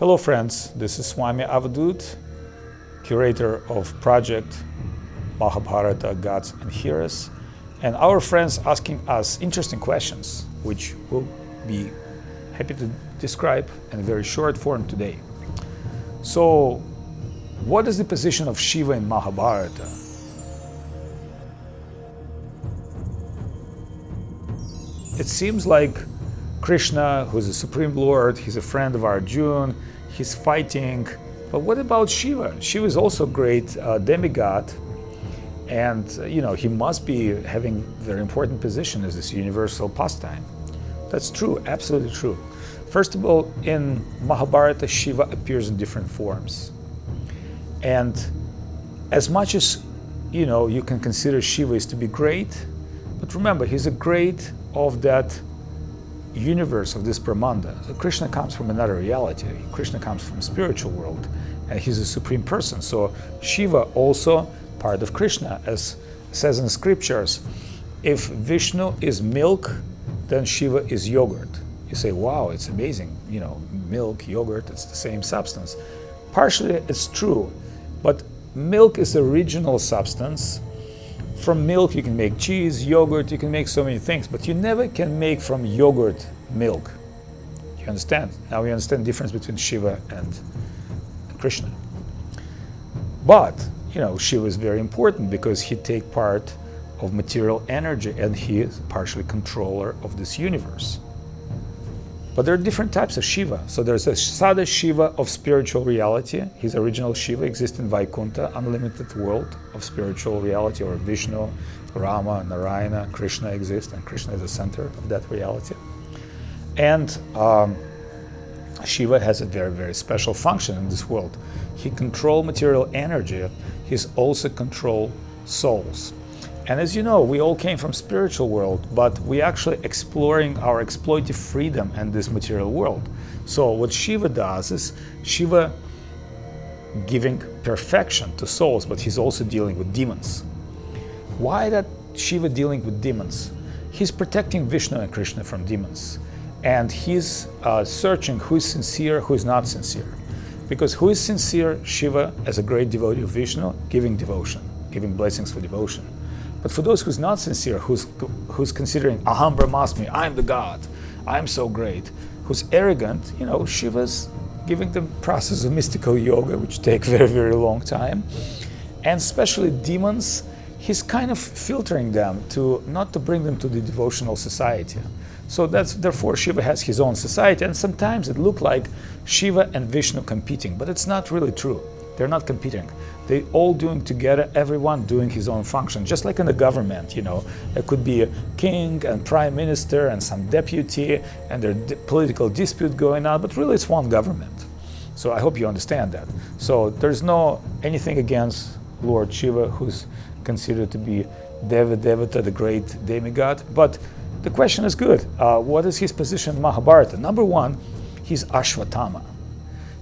Hello friends, this is Swami Avadhut, curator of project Mahabharata, Gods and Heroes, and our friends asking us interesting questions, which we'll be happy to describe in a very short form today. So, what is the position of Shiva in Mahabharata? It seems like Krishna, who's the Supreme Lord, he's a friend of Arjun, he's fighting. But what about Shiva? Shiva is also a great demigod, and he must be having a very important position as this universal pastime. That's true, absolutely true. First of all, in Mahabharata, Shiva appears in different forms. And as much as you can consider Shiva is to be great, but remember, he's a great of that universe of this Brahmanda. So Krishna comes from another reality. Krishna comes from spiritual world, and he's a supreme person. So Shiva also part of Krishna, as says in scriptures. If Vishnu is milk, then Shiva is yogurt. You say, wow, it's amazing. Milk, yogurt, it's the same substance. Partially it's true, but milk is the original substance. From milk you can make cheese, yogurt, you can make so many things, but you never can make from yogurt milk. You understand? Now we understand the difference between Shiva and Krishna. But, Shiva is very important because he takes part of material energy and he is partially controller of this universe. But there are different types of Shiva. So there's a Sada Shiva of spiritual reality. His original Shiva exists in Vaikuntha, unlimited world of spiritual reality, or Vishnu, Rama, Narayana, Krishna exist, and Krishna is the center of that reality. And Shiva has a very, very special function in this world. He controls material energy. He's also control souls. And as you know, we all came from spiritual world, but we actually exploring our exploitive freedom in this material world. So what Shiva does is Shiva giving perfection to souls, but he's also dealing with demons. Why that Shiva dealing with demons? He's protecting Vishnu and Krishna from demons. And he's searching who is sincere, who is not sincere. Because who is sincere? Shiva, as a great devotee of Vishnu, giving devotion, giving blessings for devotion. But for those who's not sincere, who's considering Aham Brahmasmi, I'm the God, I'm so great, who's arrogant, Shiva's giving them process of mystical yoga, which takes very, very long time. And especially demons, he's kind of filtering them not to bring them to the devotional society. So therefore Shiva has his own society, and sometimes it looks like Shiva and Vishnu competing, but it's not really true. They're not competing. They're all doing together, everyone doing his own function, just like in the government, There could be a king and prime minister and some deputy, and there's political dispute going on, but really it's one government. So I hope you understand that. So there's no anything against Lord Shiva, who's considered to be Devata, the great demigod, but the question is good. What is his position in Mahabharata? Number one, he's Ashwatthama.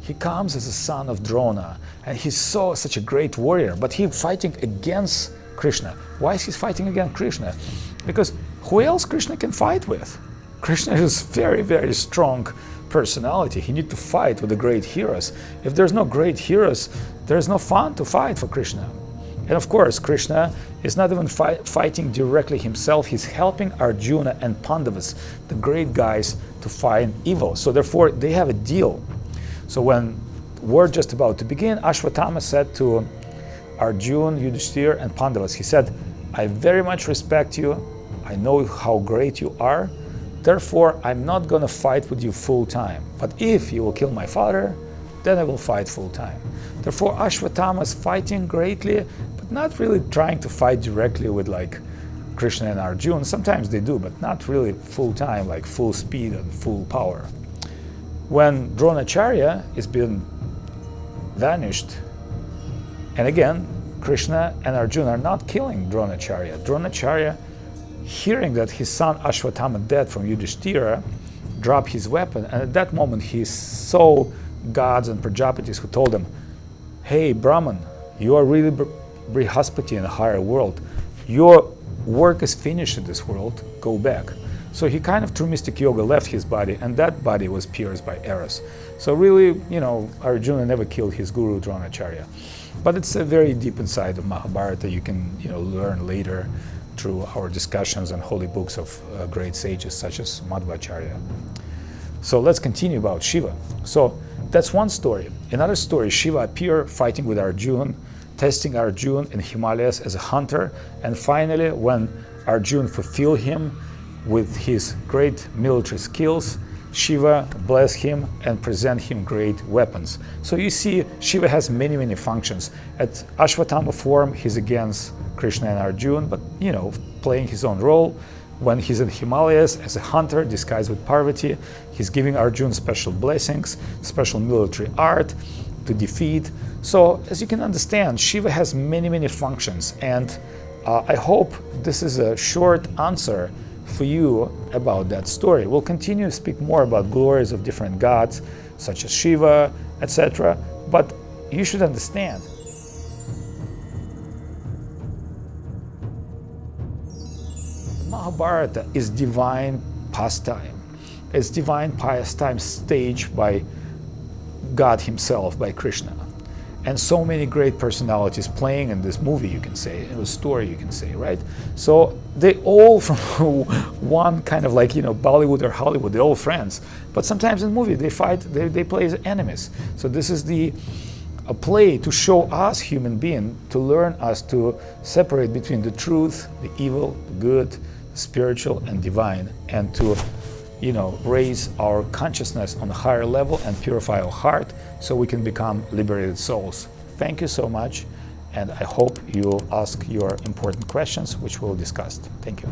He comes as a son of Drona, and he's such a great warrior, but he's fighting against Krishna. Why is he fighting against Krishna? Because who else Krishna can fight with? Krishna is very, very strong personality. He needs to fight with the great heroes. If there's no great heroes, there's no fun to fight for Krishna. And of course, Krishna is not even fighting directly himself. He's helping Arjuna and Pandavas, the great guys, to fight evil. So therefore, they have a deal. So when war just about to begin, Ashwatthama said to Arjun, Yudhishthira, and Pandavas, he said, I very much respect you. I know how great you are. Therefore, I'm not going to fight with you full time. But if you will kill my father, then I will fight full time. Therefore, Ashwatthama is fighting greatly, but not really trying to fight directly with Krishna and Arjun. Sometimes they do, but not really full time, like full speed and full power. When Dronacharya is being vanished, and again, Krishna and Arjuna are not killing Dronacharya. Dronacharya, hearing that his son Ashwatthama dead from Yudhishthira, dropped his weapon, and at that moment he saw gods and Prajapatis who told him, hey Brahman, you are really Brihaspati in a higher world. Your work is finished in this world, go back. So he kind of, through mystic yoga, left his body, and that body was pierced by arrows. So really, Arjuna never killed his guru Dronacharya. But it's very deep inside of Mahabharata. You can learn later through our discussions and holy books of great sages such as Madhvacharya. So let's continue about Shiva. So that's one story. Another story, Shiva appeared fighting with Arjun, testing Arjun in Himalayas as a hunter, and finally when Arjun fulfilled him with his great military skills, Shiva bless him and present him great weapons. So you see, Shiva has many, many functions. At Ashwatthama form, he's against Krishna and Arjun, but playing his own role. When he's in Himalayas as a hunter disguised with Parvati, he's giving Arjun special blessings, special military art to defeat. So as you can understand, Shiva has many, many functions, and I hope this is a short answer for you about that story. We'll continue to speak more about glories of different gods, such as Shiva, etc. But you should understand, Mahabharata is divine pastime. It's divine pastime staged by God himself, by Krishna. And so many great personalities playing in this movie, you can say, in the story, you can say, right? So they all from one kind of Bollywood or Hollywood, they're all friends. But sometimes in the movie they fight, they play as enemies. So this is a play to show us human beings, to learn us to separate between the truth, the evil, the good, spiritual and divine, and to raise our consciousness on a higher level and purify our heart so we can become liberated souls. Thank you so much, and I hope you'll ask your important questions, which we'll discuss. Thank you.